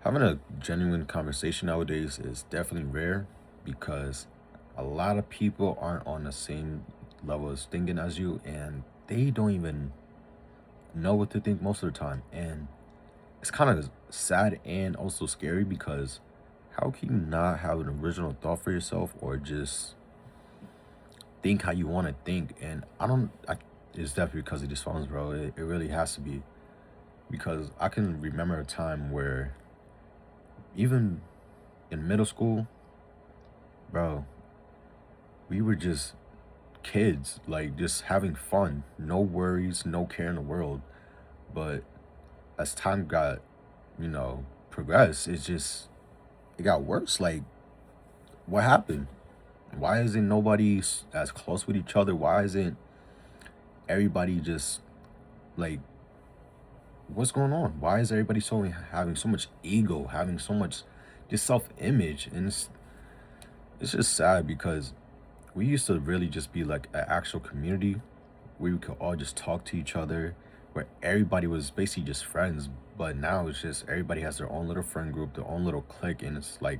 Having a genuine conversation nowadays is definitely rare because a lot of people aren't on the same level of thinking as you and they don't even know what to think most of the time. And it's kind of sad and also scary because how can you not have an original thought for yourself or just think how you want to think? And it's definitely because of these phones, bro. It really has to be because I can remember a time where even in middle school, bro, we were just kids, like just having fun, no worries, no care in the world. But as time got, progressed, it got worse. Like, what happened? Why isn't nobody as close with each other? Why isn't everybody just like, what's going on? Why is everybody having so much ego, having so much just self image? And it's just sad because we used to really just be like an actual community where we could all just talk to each other, where everybody was basically just friends. But now it's just everybody has their own little friend group, their own little clique, and it's like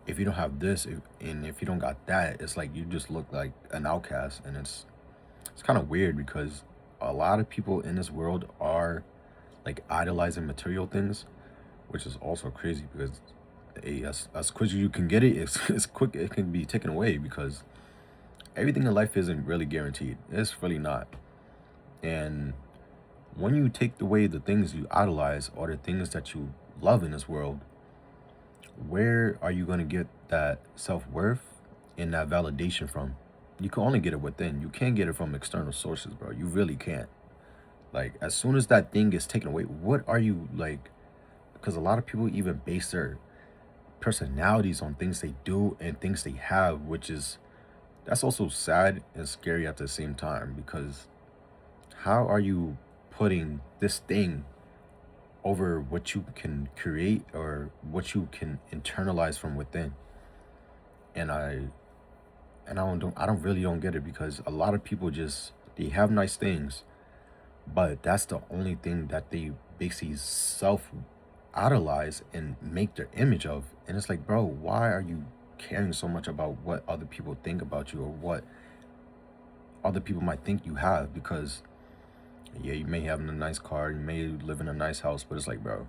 if you don't have this, and if you don't got that, it's like you just look like an outcast, and it's kind of weird because a lot of people in this world are like idolizing material things, which is also crazy because as quick as you can get it, it's quick it can be taken away because everything in life isn't really guaranteed. It's really not. And when you take away the things you idolize or the things that you love in this world, where are you going to get that self-worth and that validation from? You can only get it within. You can't get it from external sources, bro. You really can't. Like, as soon as that thing is taken away, what are you like? Because a lot of people even base their personalities on things they do and things they have, which is that's also sad and scary at the same time because how are you putting this thing over what you can create or what you can internalize from within? And I don't really don't get it because a lot of people just they have nice things, but that's the only thing that they basically self idolize and make their image of. And it's like, bro, why are you caring so much about what other people think about you or what other people might think you have? Because yeah, you may have a nice car, you may live in a nice house, but it's like, bro,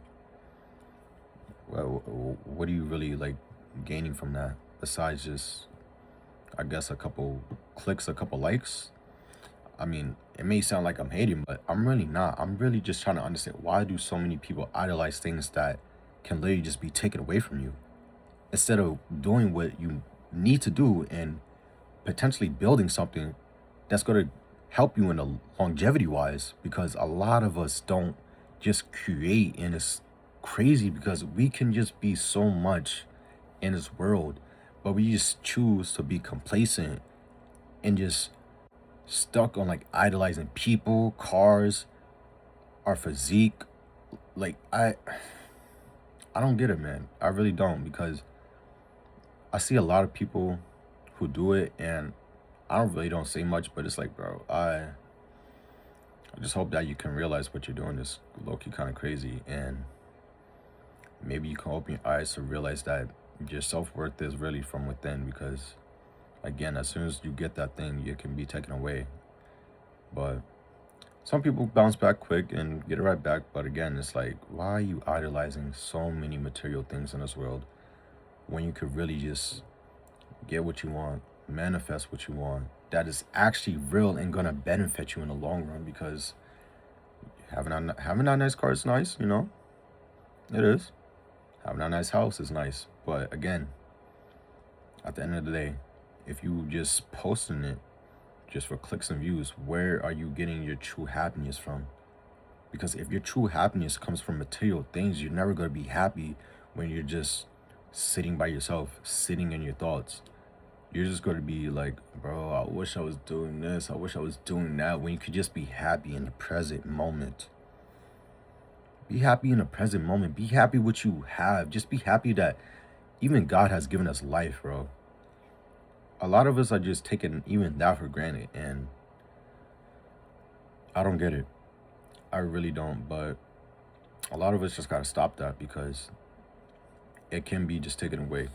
well, what are you really like gaining from that besides just, I guess, a couple clicks, a couple likes? I mean, it may sound like I'm hating, but I'm really not. I'm really just trying to understand why do so many people idolize things that can literally just be taken away from you instead of doing what you need to do and potentially building something that's going to help you in the longevity wise because a lot of us don't just create, and it's crazy because we can just be so much in this world, but we just choose to be complacent and just stuck on like idolizing people, cars, our physique. Like I don't get it, man. I really don't because I see a lot of people who do it and I don't really don't say much, but it's like, bro, I just hope that you can realize what you're doing is low key kind of crazy, and maybe you can open your eyes to realize that your self worth is really from within. Because again, as soon as you get that thing, it can be taken away. But some people bounce back quick and get it right back. But again, it's like, why are you idolizing so many material things in this world when you could really just get what you want, manifest what you want? That is actually real and gonna benefit you in the long run because having that nice car is nice, it is. Having a nice house is nice, but again, at the end of the day, if you just posting it just for clicks and views, where are you getting your true happiness from? Because if your true happiness comes from material things, you're never going to be happy when you're just sitting by yourself, sitting in your thoughts. You're just going to be like, bro, I wish I was doing this. I wish I was doing that. When you could just be happy in the present moment. Be happy in the present moment. Be happy what you have. Just be happy that even God has given us life, bro. A lot of us are just taking even that for granted, and I don't get it. I really don't. But a lot of us just gotta stop that because it can be just taken away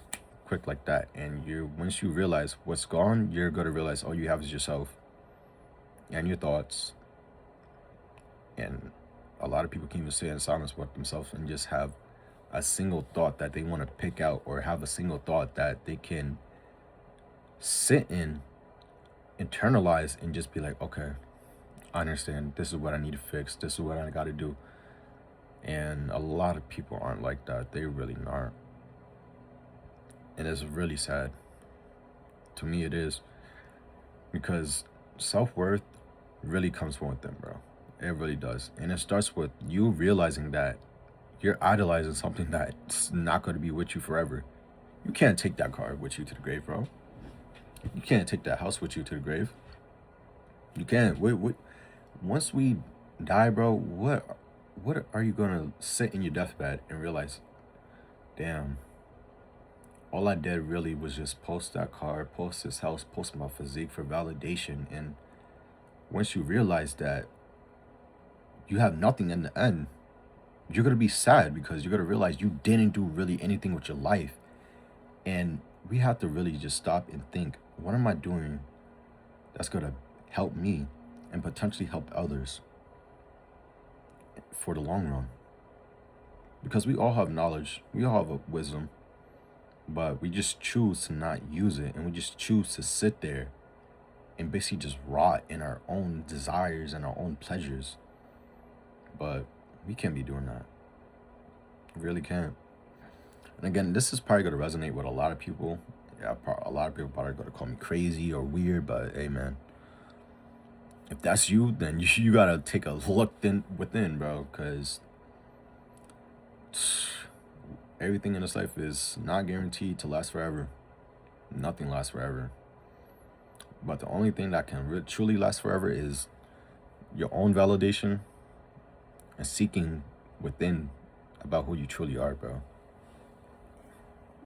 quick like that. And you once you realize what's gone, you're gonna realize all you have is yourself and your thoughts. And a lot of people can even stay in silence with themselves and just have a single thought that they want to pick out, or have a single thought that they can sit in, internalize, and just be like, okay, I understand. This is what I need to fix. This is what I got to do. And a lot of people aren't like that. They really aren't. And it's really sad. To me, it is. Because self-worth really comes from within, bro. It really does. And it starts with you realizing that you're idolizing something that's not going to be with you forever. You can't take that car with you to the grave, bro. You can't take that house with you to the grave. You can't. Once we die, bro, what are you gonna sit in your deathbed and realize, damn, all I did really was just post that car, post this house, post my physique for validation. And once you realize that you have nothing in the end, you're gonna be sad because you're gonna realize you didn't do really anything with your life. And we have to really just stop and think, what am I doing that's gonna help me and potentially help others for the long run? Because we all have knowledge, we all have a wisdom, but we just choose to not use it, and we just choose to sit there and basically just rot in our own desires and our own pleasures. But we can't be doing that. We really can't. And again, this is probably going to resonate with a lot of people. Yeah, a lot of people probably going to call me crazy or weird, but hey, man, if that's you, then you got to take a look within, bro, because everything in this life is not guaranteed to last forever. Nothing lasts forever. But the only thing that can truly last forever is your own validation and seeking within about who you truly are, bro.